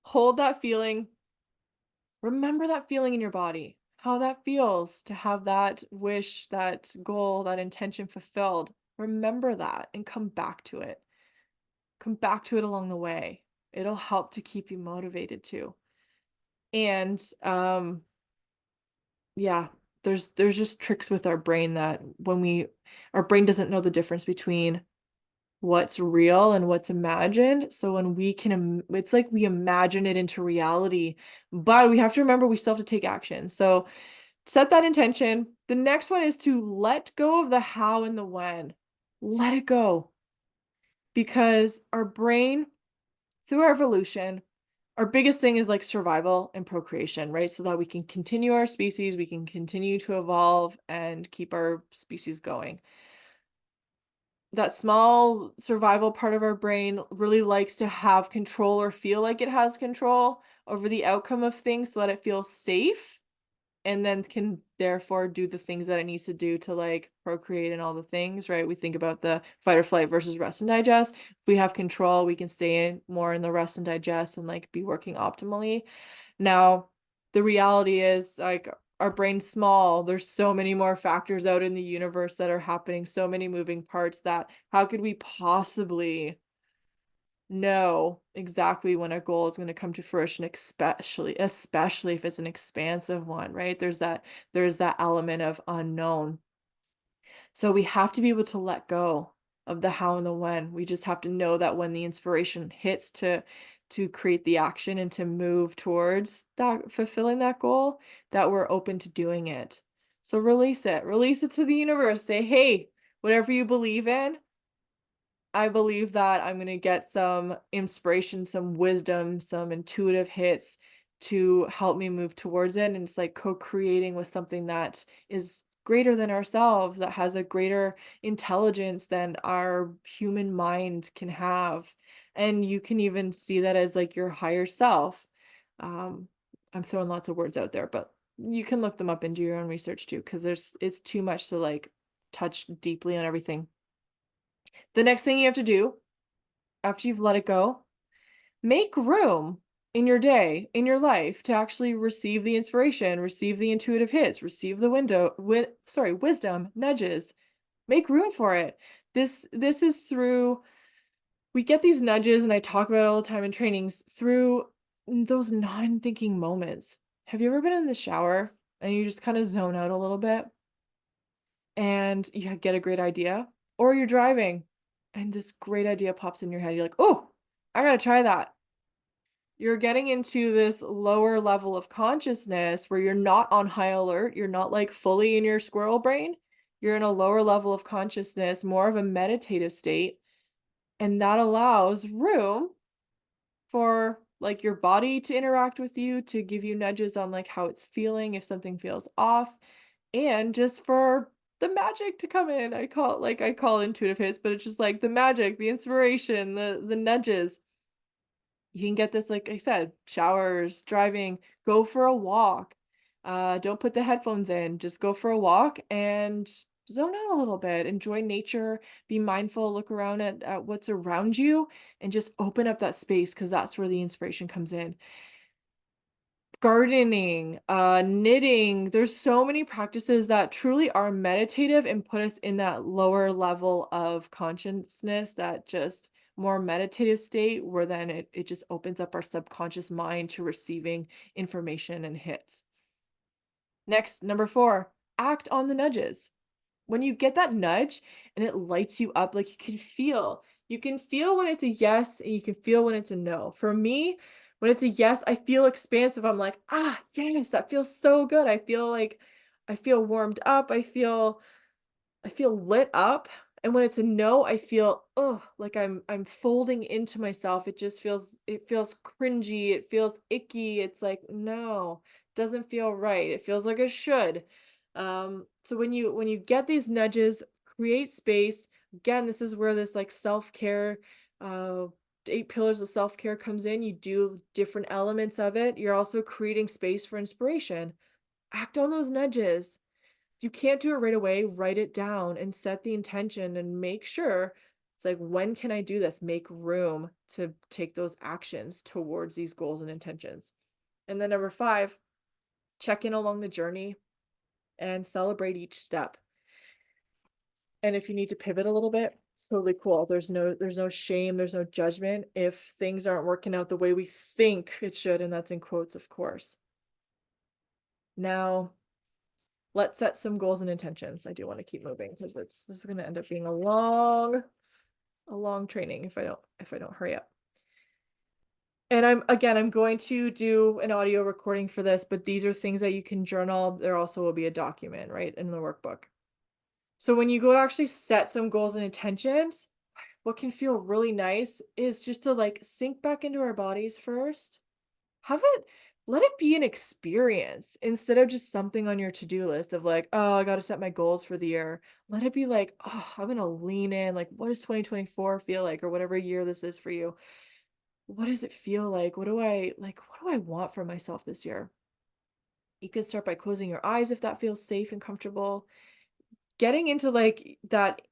Hold that feeling. Remember that feeling in your body, how that feels to have that wish, that goal, that intention fulfilled. Remember that and come back to it. Come back to it along the way. It'll help to keep you motivated too. And yeah, there's just tricks with our brain that our brain doesn't know the difference between what's real and what's imagined. So when it's like we imagine it into reality, but we have to remember we still have to take action. So set that intention. The next one is to let go of the how and the when. Let it go. Because our brain, through our evolution, our biggest thing is like survival and procreation, right? So that we can continue our species, we can continue to evolve and keep our species going. That small survival part of our brain really likes to have control or feel like it has control over the outcome of things so that it feels safe, and then can therefore do the things that it needs to do to like procreate and all the things, right? We think about the fight or flight versus rest and digest. If we have control, we can stay more in the rest and digest and like be working optimally. Now, the reality is like our brain's small. There's so many more factors out in the universe that are happening, so many moving parts, that how could we possibly know exactly when a goal is going to come to fruition, especially if it's an expansive one, right? There's that element of unknown. So we have to be able to let go of the how and the when. We just have to know that when the inspiration hits to create the action and to move towards that fulfilling that goal, that we're open to doing it. So release it. Release it to the universe. Say, "Hey, whatever you believe in, I believe that I'm gonna get some inspiration, some wisdom, some intuitive hits to help me move towards it." And it's like co-creating with something that is greater than ourselves, that has a greater intelligence than our human mind can have. And you can even see that as like your higher self. Um, I'm throwing lots of words out there, but you can look them up and do your own research too, because it's too much to like touch deeply on everything. The next thing you have to do after you've let it go, make room in your day, in your life to actually receive the inspiration, receive the intuitive hits, receive the wisdom, nudges. Make room for it. This is through we get these nudges and I talk about it all the time in trainings through those non-thinking moments. Have you ever been in the shower and you just kind of zone out a little bit and you get a great idea? Or you're driving and this great idea pops in your head. You're like, "Oh, I gotta try that." You're getting into this lower level of consciousness where you're not on high alert. You're not like fully in your squirrel brain. You're in a lower level of consciousness, more of a meditative state. And that allows room for like your body to interact with you, to give you nudges on like how it's feeling, if something feels off, and just for the magic to come in. I call it intuitive hits, but it's just like the magic, the inspiration, the nudges. You can get this, like I said, showers, driving, go for a walk. Don't put the headphones in, just go for a walk and zone out a little bit. Enjoy nature, be mindful, look around at what's around you, and just open up that space because that's where the inspiration comes in. Gardening, knitting, there's so many practices that truly are meditative and put us in that lower level of consciousness, that just more meditative state where then it just opens up our subconscious mind to receiving information and hits. Next, number 4, act on the nudges. When you get that nudge and it lights you up, like you can feel when it's a yes and you can feel when it's a no. For me, when it's a yes, I feel expansive. I'm like, ah, yes, that feels so good. I feel warmed up. I feel lit up, and when it's a no, I feel, oh, like I'm folding into myself. It feels cringy, it feels icky. It's like, no, doesn't feel right. It feels like a should. So when you get these nudges, create space. Again, this is where this like self-care, uh, 8 pillars of self-care comes in. You do different elements of it. You're also creating space for inspiration. Act on those nudges. If you can't do it right away, write it down and set the intention and make sure it's like, when can I do this? Make room to take those actions towards these goals and intentions. And then number 5, check in along the journey and celebrate each step. And if you need to pivot a little bit, it's totally cool. There's no shame, there's no judgment if things aren't working out the way we think it should, and that's in quotes, of course. Now, let's set some goals and intentions. I do want to keep moving because this is going to end up being a long training if I don't hurry up. And I'm going to do an audio recording for this, but these are things that you can journal. There also will be a document, right, in the workbook. So when you go to actually set some goals and intentions, what can feel really nice is just to like sink back into our bodies first. Have it Let it be an experience instead of just something on your to-do list of like, "Oh, I gotta set my goals for the year." Let it be like, "Oh, I'm gonna lean in, like, what does 2024 feel like?" Or whatever year this is for you. What does it feel like? What do I want for myself this year? You can start by closing your eyes if that feels safe and comfortable. Getting into like that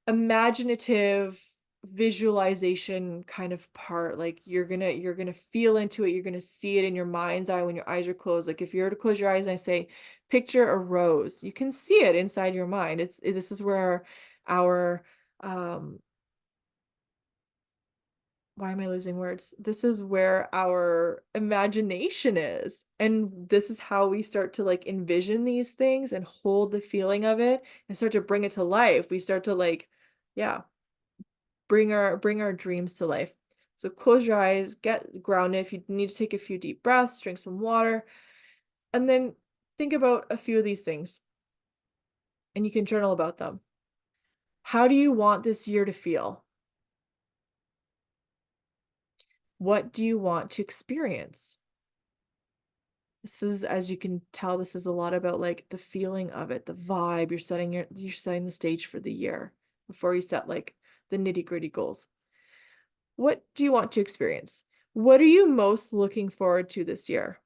imaginative visualization kind of part, like you're gonna feel into it, you're gonna see it in your mind's eye when your eyes are closed. Like if you were to close your eyes and I say picture a rose, you can see it inside your mind. This is where our why am I losing words? This is where our imagination is. And this is how we start to like envision these things and hold the feeling of it and start to bring it to life. We start to like, yeah, bring our dreams to life. So close your eyes, get grounded. If you need to take a few deep breaths, drink some water, and then think about a few of these things and you can journal about them. How do you want this year to feel? What do you want to experience? This is, as you can tell, this is a lot about like the feeling of it, the vibe. You're setting the stage for the year before you set like the nitty-gritty goals. What do you want to experience? What are you most looking forward to this year?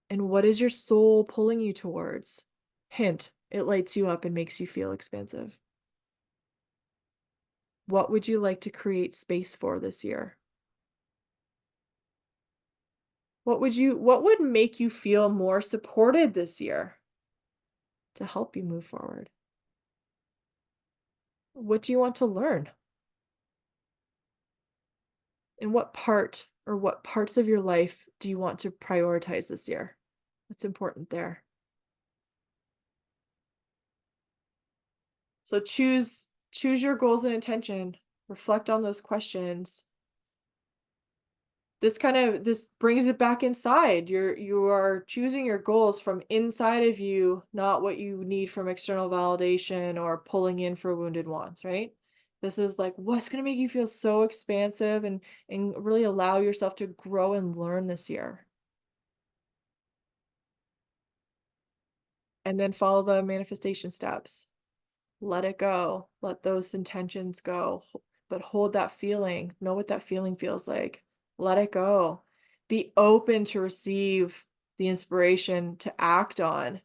And what is your soul pulling you towards? Hint, it lights you up and makes you feel expansive. What would you like to create space for this year? What would make you feel more supported this year to help you move forward? What do you want to learn? And what parts of your life do you want to prioritize this year? What's important there? So choose your goals and intention. Reflect on those questions. This brings it back inside. You are choosing your goals from inside of you, not what you need from external validation or pulling in for wounded wants, right? This is like what's going to make you feel so expansive and really allow yourself to grow and learn this year. And then follow the manifestation steps. Let it go. Let those intentions go. But hold that feeling. Know what that feeling feels like. Let it go. Be open to receive the inspiration to act on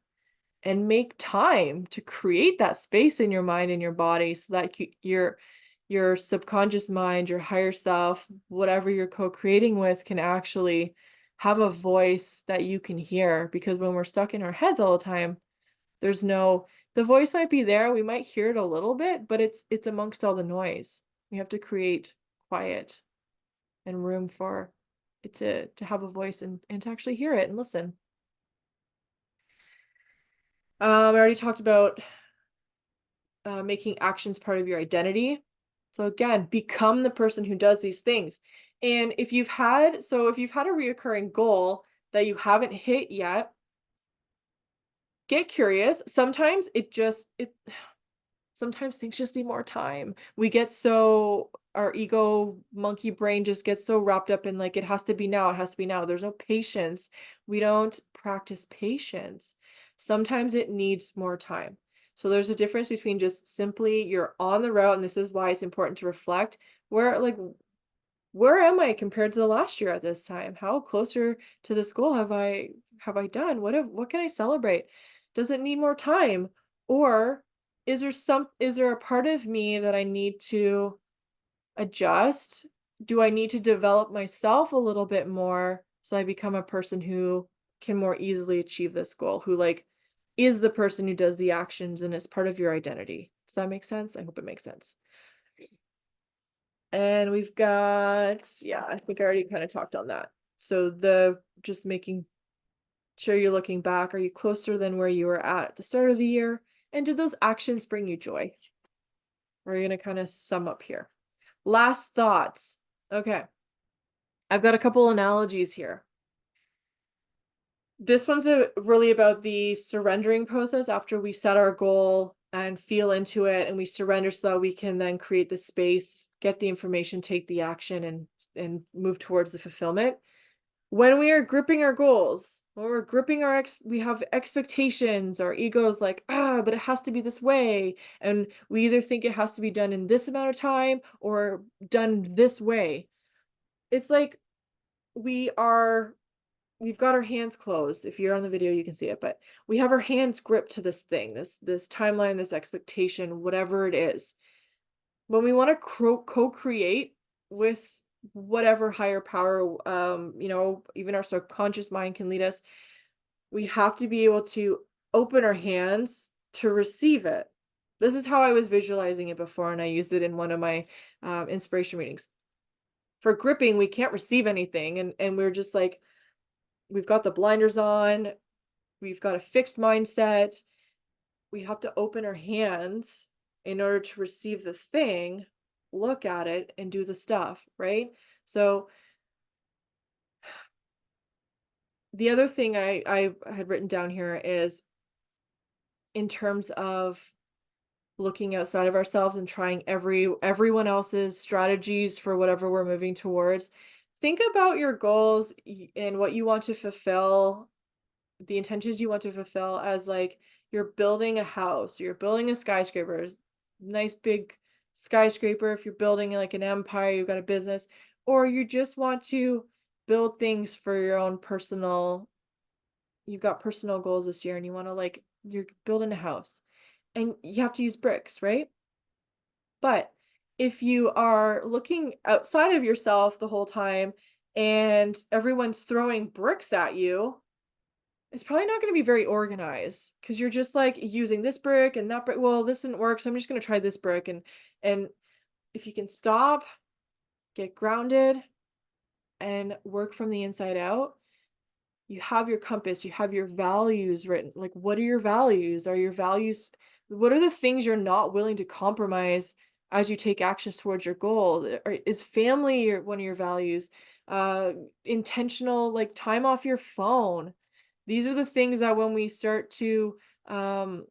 and make time to create that space in your mind and your body so that your subconscious mind, your higher self, whatever you're co-creating with can actually have a voice that you can hear, because when we're stuck in our heads all the time, there's no the voice might be there, we might hear it a little bit, but it's amongst all the noise. We have to create quiet and room for it to have a voice and to actually hear it and listen. I already talked about making actions part of your identity. So again, become the person who does these things. And if you've had a reoccurring goal that you haven't hit yet, get curious. Sometimes things just need more time. Our ego monkey brain just gets so wrapped up in like, it has to be now, it has to be now. There's no patience. We don't practice patience. Sometimes it needs more time. So there's a difference between just simply you're on the route, and this is why it's important to reflect where am I compared to the last year at this time? How closer to this goal have I done? What can I celebrate? Does it need more time? Or is there a part of me that I need to adjust? Do I need to develop myself a little bit more so I become a person who can more easily achieve this goal, who like is the person who does the actions and it's part of your identity? Does that make sense? I hope it makes sense. And we've got, yeah, I think I already kind of talked on that. So just making sure you're looking back. Are you closer than where you were at the start of the year? And did those actions bring you joy? We're going to kind of sum up here. Last thoughts. Okay. I've got a couple analogies here. This one's really about the surrendering process after we set our goal and feel into it and we surrender so that we can then create the space, get the information, take the action and move towards the fulfillment. When we are gripping our goals, when we're gripping we have expectations, our ego's like, but it has to be this way. And we either think it has to be done in this amount of time or done this way. It's like we are we've got our hands closed. If you're on the video, you can see it, but we have our hands gripped to this thing, this timeline, this expectation, whatever it is. When we want to co-create with whatever higher power, even our subconscious mind can lead us, we have to be able to open our hands to receive it. This is how I was visualizing it before, and I used it in one of my inspiration readings. For gripping, we can't receive anything. And we're just like, we've got the blinders on, we've got a fixed mindset. We have to open our hands in order to receive the thing, look at it, and do the stuff, right? So the other thing I had written down here is in terms of looking outside of ourselves and trying everyone else's strategies for whatever we're moving towards. Think about your goals and what you want to fulfill, the intentions you want to fulfill as like you're building a house, you're building a skyscraper, nice big skyscraper. If you're building like an empire, you've got a business, or you just want to build things for your own personal, you've got personal goals this year and you want to like, you're building a house and you have to use bricks, right? But if you are looking outside of yourself the whole time and everyone's throwing bricks at you, it's probably not going to be very organized because you're just like using this brick and that brick. Well, this didn't work, so I'm just going to try this brick. And if you can stop, get grounded, and work from the inside out, you have your compass, you have your values written. Like, what are your values? Are your values, what are the things you're not willing to compromise as you take actions towards your goal? Is family one of your values? Uh, Intentional, like time off your phone. These are the things that when we start to, um,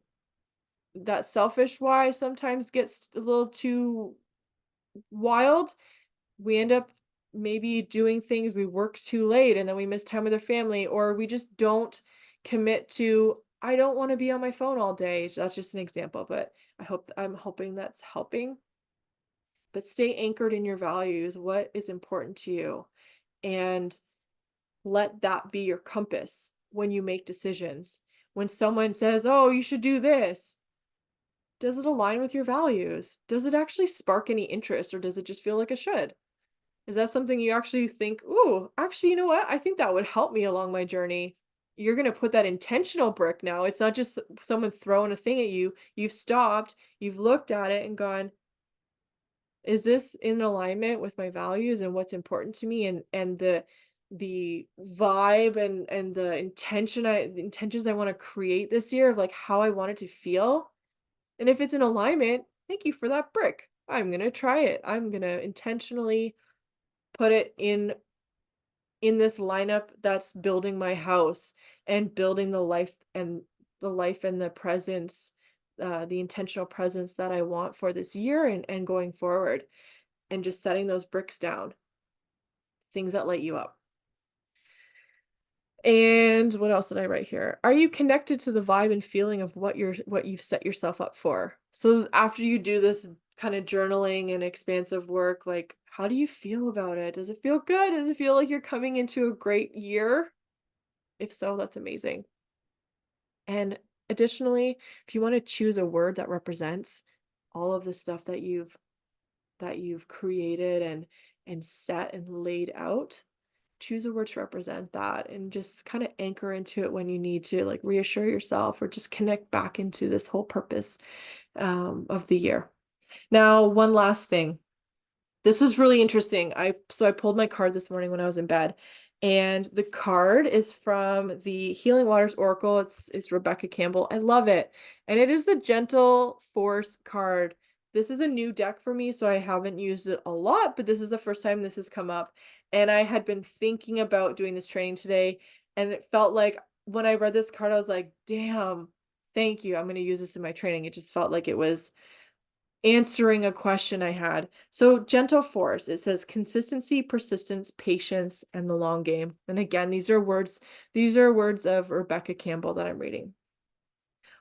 that selfish why sometimes gets a little too wild, we end up maybe doing things, we work too late and then we miss time with our family, or we just don't commit to, I don't want to be on my phone all day. That's just an example, but I'm hoping that's helping. But stay anchored in your values, what is important to you, and let that be your compass when you make decisions. When someone says, "Oh, you should do this," does it align with your values? Does it actually spark any interest, or does it just feel like a should? Is that something you actually think, "Ooh, actually, you know what? I think that would help me along my journey." You're gonna put that intentional brick now. It's not just someone throwing a thing at you. You've stopped, you've looked at it and gone, "Is this in alignment with my values and what's important to me?" And the vibe and the intentions I wanna create this year of, like, how I want it to feel? And if it's in alignment, thank you for that brick. I'm gonna try it. I'm gonna intentionally put it in this lineup that's building my house and building the life and the presence, the intentional presence that I want for this year and going forward, and just setting those bricks down, things that light you up. And what else did I write here? Are you connected to the vibe and feeling of what you've set yourself up for? So after you do this kind of journaling and expansive work, like how do you feel about it? Does it feel good? Does it feel like you're coming into a great year? If so, that's amazing. And additionally, if you want to choose a word that represents all of the stuff that you've created and set and laid out, choose a word to represent that and just kind of anchor into it when you need to, like reassure yourself or just connect back into this whole purpose of the year. Now, one last thing. This was really interesting. I pulled my card this morning when I was in bed, and the card is from the Healing Waters Oracle. It's Rebecca Campbell. I love it. And it is the Gentle Force card. This is a new deck for me, so I haven't used it a lot, but this is the first time this has come up. And I had been thinking about doing this training today, and it felt like when I read this card, I was like, damn, thank you. I'm going to use this in my training. It just felt like it was answering a question I had. So gentle force, it says consistency, persistence, patience, and the long game. And again, these are words of Rebecca Campbell that I'm reading.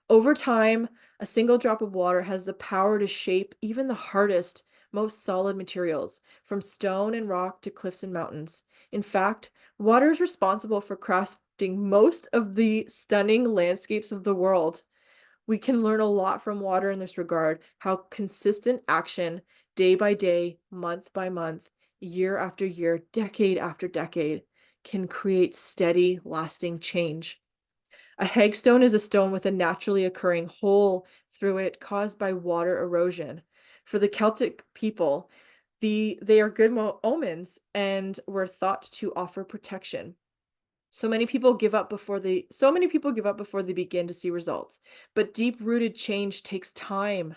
Over time, a single drop of water has the power to shape even the hardest, most solid materials, from stone and rock to cliffs and mountains. In fact, water is responsible for crafting most of the stunning landscapes of the world. We can learn a lot from water in this regard, how consistent action, day by day, month by month, year after year, decade after decade, can create steady, lasting change. A hagstone is a stone with a naturally occurring hole through it caused by water erosion. For the Celtic people, They are good omens and were thought to offer protection. So many people give up before they begin to see results. But deep-rooted change takes time.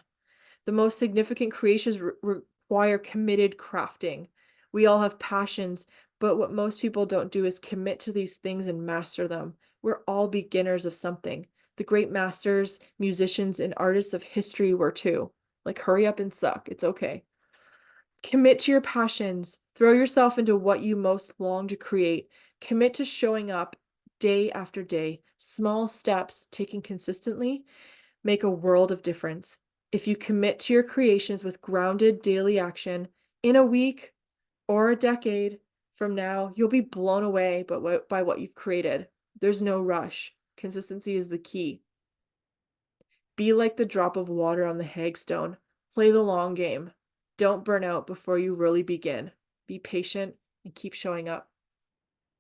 The most significant creations require committed crafting. We all have passions, but what most people don't do is commit to these things and master them. We're all beginners of something. The great masters, musicians, and artists of history were too. Like, hurry up and suck. It's okay. Commit to your passions. Throw yourself into what you most long to create. Commit to showing up day after day. Small steps taken consistently make a world of difference. If you commit to your creations with grounded daily action, in a week or a decade from now, you'll be blown away by what you've created. There's no rush. Consistency is the key. Be like the drop of water on the hagstone. Play the long game. Don't burn out before you really begin. Be patient and keep showing up.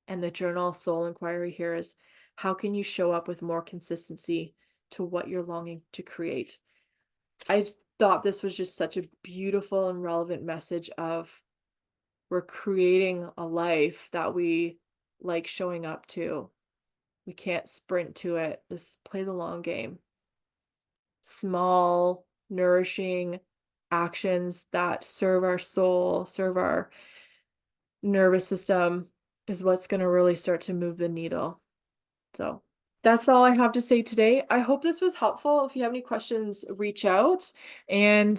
And the journal soul inquiry here is, how can you show up with more consistency to what you're longing to create? I thought this was just such a beautiful and relevant message of, we're creating a life that we like showing up to. We can't sprint to it. Just play the long game. Small, nourishing actions that serve our soul, serve our nervous system is what's going to really start to move the needle. So that's all I have to say today. I hope this was helpful. If you have any questions, reach out. And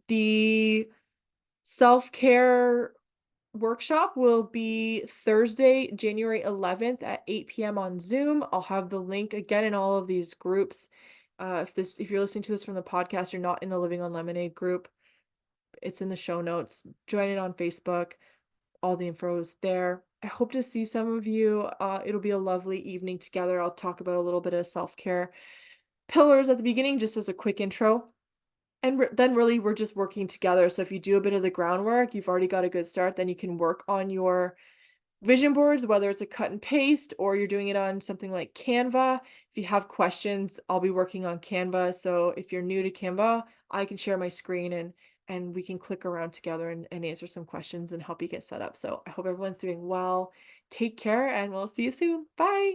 the self-care workshop will be Thursday, January 11th at 8 p.m. on Zoom. I'll have the link again in all of these groups. If you're listening to this from the podcast, you're not in the Living on Lemonade group, it's in the show notes. Join it on Facebook. All the info is there. I hope to see some of you. It'll be a lovely evening together. I'll talk about a little bit of self-care pillars at the beginning, just as a quick intro. And then really we're just working together. So if you do a bit of the groundwork, you've already got a good start, then you can work on your vision boards, whether it's a cut and paste or you're doing it on something like Canva. If you have questions, I'll be working on Canva. So if you're new to Canva, I can share my screen and we can click around together and answer some questions and help you get set up. So I hope everyone's doing well. Take care and we'll see you soon. Bye.